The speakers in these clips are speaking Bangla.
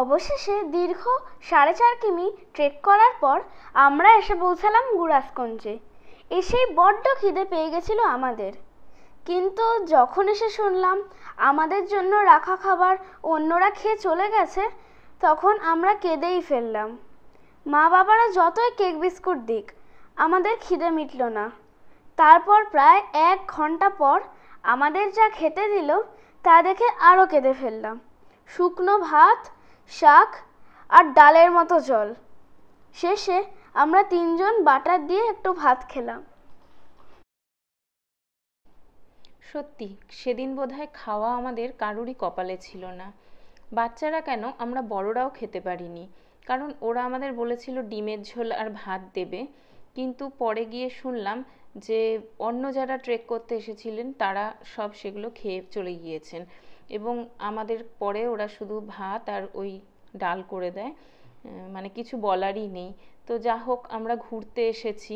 অবশেষে দীর্ঘ 4.5 কিমি ট্রেক করার পর আমরা এসে পৌঁছালাম গুড়াসকুঞ্জে। এসেই বড্ড খিদে পেয়ে গেছিল আমাদের, কিন্তু যখন এসে শুনলাম আমাদের জন্য রাখা খাবার অন্যরা খেয়ে চলে গেছে, তখন আমরা কেঁদেই ফেললাম। মা বাবারা যতই কেক বিস্কুট দিক, আমাদের খিদে মিটল না। তারপর প্রায় 1 ঘন্টা পর আমাদের যা খেতে দিল তা দেখে আরও কেঁদে ফেললাম। শুকনো ভাত, শাক আর ডালের মতো জল। শেষে আমরা 3 জন বাটার দিয়ে একটু ভাত খেলাম। সত্যি সেদিন বোধহয় খাওয়া আমাদের কারোরই কপালে ছিল না। বাচ্চারা কেন, আমরা বড়রাও খেতে পারিনি, কারণ ওরা আমাদের বলেছিল ডিমের ঝোল আর ভাত দেবে, কিন্তু পরে গিয়ে শুনলাম যে অন্য যারা ট্রেক করতে এসেছিলেন তারা সব সেগুলো খেয়ে চলে গিয়েছেন, এবং আমাদের পরে ওরা শুধু ভাত আর ওই ডাল করে দেয়, মানে কিছু বলারই নেই। তো যা হোক, আমরা ঘুরতে এসেছি,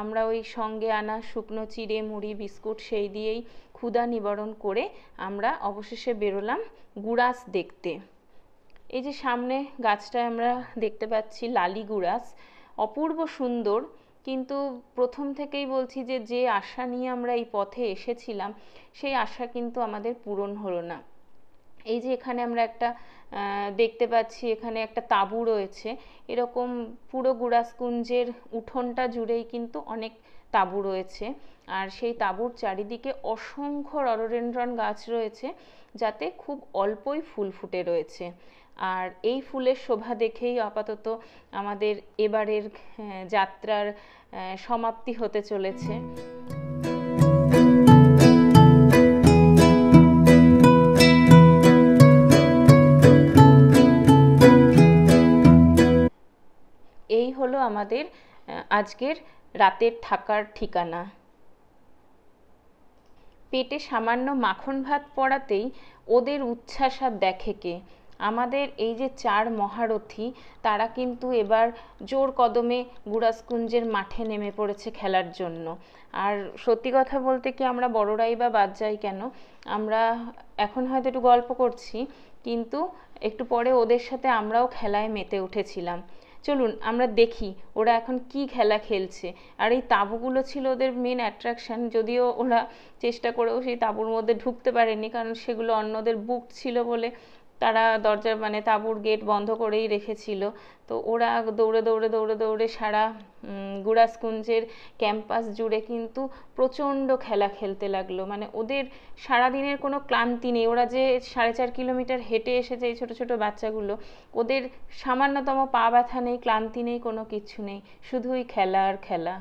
আমরা ওই সঙ্গে আনা শুকনো চিড়ে মুড়ি বিস্কুট সেই দিয়েই ক্ষুধা নিবারণ করে আমরা অবশেষে বেরোলাম গুড়াস দেখতে। এই যে সামনে গাছটায় আমরা দেখতে পাচ্ছি লালি গুড়াস, অপূর্ব সুন্দর, কিন্তু প্রথম থেকেই বলছি যে যে আশা নিয়ে আমরা এই পথে এসেছিলাম সেই আশা কিন্তু আমাদের পূরণ হলো না। এই যে এখানে আমরা একটা দেখতে পাচ্ছি, এখানে একটা তাঁবু রয়েছে, এরকম পুরো গুড়াসকুঞ্জের উঠোনটা জুড়েই কিন্তু অনেক তাঁবু রয়েছে, আর সেই তাঁবুর চারিদিকে অসংখ্য রডোডেনড্রন গাছ রয়েছে, যাতে খুব অল্পই ফুল ফুটে রয়েছে। আর এই ফুলের শোভা দেখেই আপাতত আমাদের এবারের যাত্রার সমাপ্তি হতে চলেছে। এই হলো আমাদের আজকের রাতের থাকার ঠিকানা। পেটে সামান্য মাখন ভাত পড়াতেই ওদের উচ্ছ্বাস আর দেখে কে। আমাদের এই যে 4 মহারথী, তারা কিন্তু এবার জোর কদমে গুড়াসকুঞ্জের মাঠে নেমে পড়েছে খেলার জন্য। আর সত্যি কথা বলতে কি, আমরা বড়রাই বা বাদ যাই কেন, আমরা এখন হয়তো একটু গল্প করছি, কিন্তু একটু পরে ওদের সাথে আমরাও খেলায় মেতে উঠেছিলাম। চলুন আমরা দেখি ওরা এখন কি খেলা খেলছে। আর এই তাঁবুগুলো ছিল ওদের মেন অ্যাট্রাকশন, যদিও ওরা চেষ্টা করেও সেই তাঁবুর মধ্যে ঢুকতে পারেনি, কারণ সেগুলো অন্যদের বুক ছিল বলে তারা দরজার তাঁবুর গেট বন্ধ করেই রেখেছিল। তো ওরা দৌড়ে দৌড়ে দৌড়ে দৌড়ে সারা গুড়াসকুঞ্জের ক্যাম্পাস জুড়ে কিন্তু প্রচণ্ড খেলা খেলতে লাগলো। ওদের সারাদিনের কোনো ক্লান্তি নেই। ওরা যে 4.5 কিলোমিটার হেঁটে এসেছে, এই ছোটো ছোটো বাচ্চাগুলো, ওদের সামান্যতম পা ব্যথা নেই, ক্লান্তি নেই, কোনো কিছু নেই, শুধুই খেলা আর খেলা।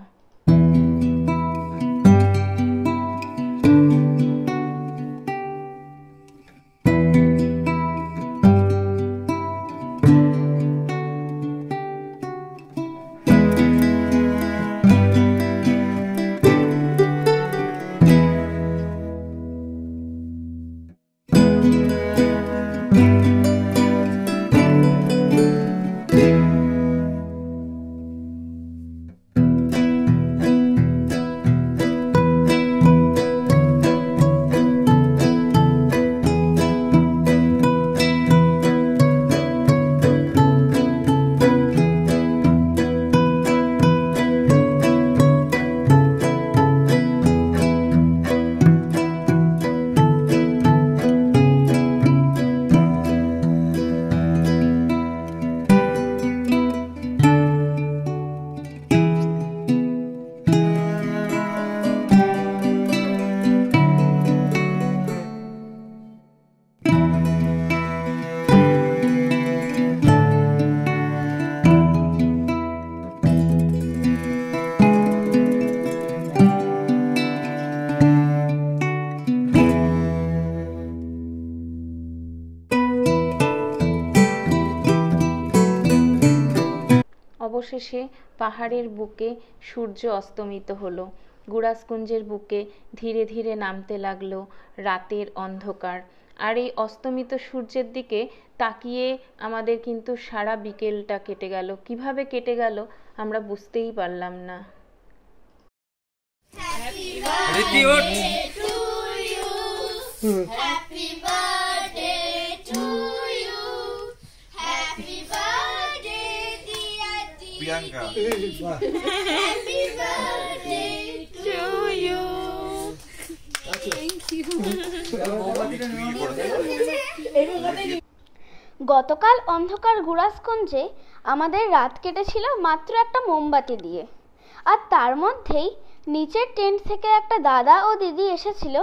অবশেষে পাহাড়ের বুকে সূর্য অস্তমিত হলো। গুড়াসকুঞ্জের বুকে ধীরে ধীরে নামতে লাগলো রাতের অন্ধকার। আর এই অস্তমিত সূর্যের দিকে তাকিয়ে আমাদের কিন্তু সারা বিকেলটা কেটে গেল। কিভাবে কেটে গেল আমরা বুঝতেই পারলাম না। Happy birthday to you. Happy birthday to you. Priyanka. Happy birthday to you. গতকাল অন্ধকার গুড়াসগঞ্জে আমাদের রাত কেটেছিল মাত্র একটা মোমবাতি দিয়ে। আর তার মধ্যেই নিচের টেন্ট থেকে একটা দাদা ও দিদি এসেছিল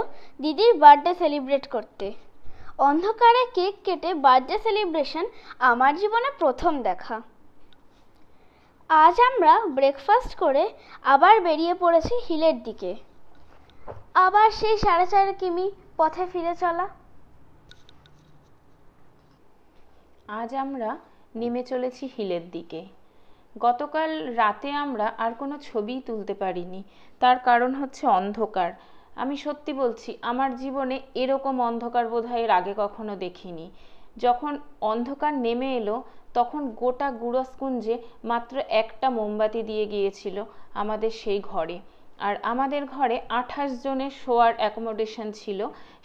দিদির বার্থডে সেলিব্রেট করতে। অন্ধকারে কেক কেটে বার্থডে সেলিব্রেশন আমার জীবনে প্রথম দেখা। আজ আমরা ব্রেকফাস্ট করে আবার বেরিয়ে পড়েছি হিলের দিকে। আবার সেই 4.5 কিমি পথে ফিরে চলা। আজ আমরা নেমে চলেছি হিলের দিকে। গতকাল রাতে আমরা আর কোনো ছবিই তুলতে পারিনি, তার কারণ হচ্ছে অন্ধকার। আমি সত্যি বলছি, আমার জীবনে এরকম অন্ধকার বোধহয় এর আগে কখনো দেখিনি। যখন অন্ধকার নেমে এলো তখন গোটা গুড়াসকুঞ্জে মাত্র একটা মোমবাতি দিয়ে গিয়েছিল আমাদের সেই ঘরে। আর আমাদের ঘরে 28 জনের শোয়ার অ্যাকোমোডেশন ছিল।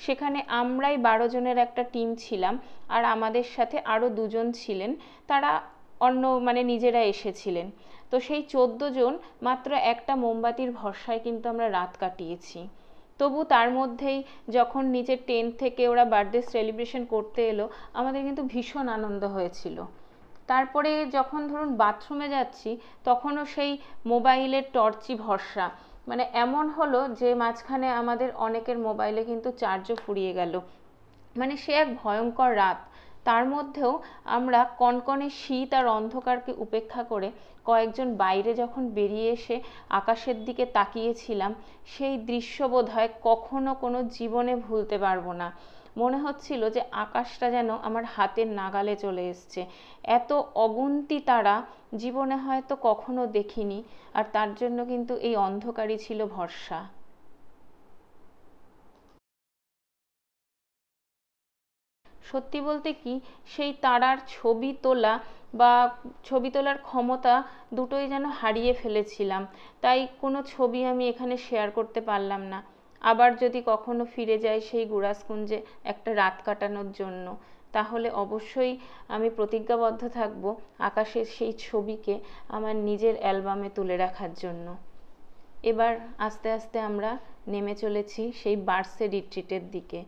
সেখানে আমরাই 12 জনের একটা টিম ছিলাম, আর আমাদের সাথে আরও 2 জন ছিলেন, তারা অন্য নিজেরা এসেছিলেন। তো সেই 14 জন মাত্র একটা মোমবাতির ভরসায় কিন্তু আমরা রাত কাটিয়েছি। তবু তার মধ্যেই যখন নিচের টেন্ট থেকে ওরা বার্থডে সেলিব্রেশন করতে এলো, আমাদের কিন্তু ভীষণ আনন্দ হয়েছিল। তারপরে যখন ধরুন বাথরুমে যাচ্ছি তখনও সেই মোবাইলের টর্চই ভরসা। এমন হলো যে মাঝখানে আমাদের অনেকের মোবাইলে কিন্তু চার্জও ফুরিয়ে গেল। সে এক ভয়ঙ্কর রাত। তার মধ্যেও আমরা কনকনে শীত আর অন্ধকারকে উপেক্ষা করে কয়েকজন বাইরে যখন বেরিয়ে এসে আকাশের দিকে তাকিয়েছিলাম, সেই দৃশ্য বোধহয় কখনো কোনো জীবনে ভুলতে পারবো না। মনে হচ্ছিল যে আকাশটা যেন আমার হাতের নাগালে চলে এসছে। এত অগুন্তি তারা জীবনে হয়তো কখনো দেখিনি, আর তার জন্য কিন্তু এই অন্ধকারই ছিল ভরসা। সত্যি বলতে কি, সেই তারার ছবি তোলা বা ছবি তোলার ক্ষমতা দুটোই যেন হারিয়ে ফেলেছিলাম। তাই কোনো ছবি আমি এখানে শেয়ার করতে পারলাম না। আবার যদি কখনো ফিরে যাই সেই গুড়াসকুঞ্জে একটা রাত কাটানোর জন্য, তাহলে অবশ্যই আমি প্রতিজ্ঞাবদ্ধ থাকবো আকাশের সেই ছবিকে আমার নিজের অ্যালবামে তুলে রাখার জন্য। এবার আস্তে আস্তে আমরা নেমে চলেছি সেই বার্সে রিট্রিটের দিকে,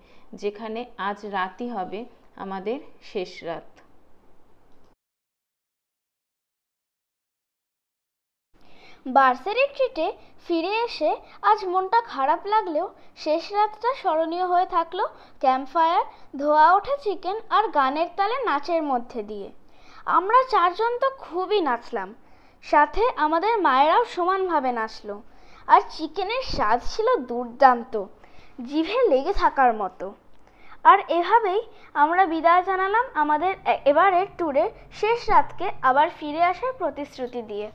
যেখানে আজ রাতই হবে আমাদের শেষ রাত। বার্সে রিট্রিটে ফিরে এসে আজ মনটা খারাপ লাগলেও শেষ রাতটা স্মরণীয় হয়ে থাকলো ক্যাম্পফায়ার, ধোয়া ওঠা চিকেন আর গানের তালে নাচের মধ্যে দিয়ে। আমরা 4 জন তো খুবই নাচলাম, সাথে আমাদের মায়েরাও সমানভাবে নাচলো। আর চিকেনের স্বাদ ছিল দুর্দান্ত, জিভে লেগে থাকার মতো। আর এভাবেই আমরা বিদায় জানালাম আমাদের এবারের ট্যুরের শেষ রাতকে আবার ফিরে আসার প্রতিশ্রুতি দিয়ে।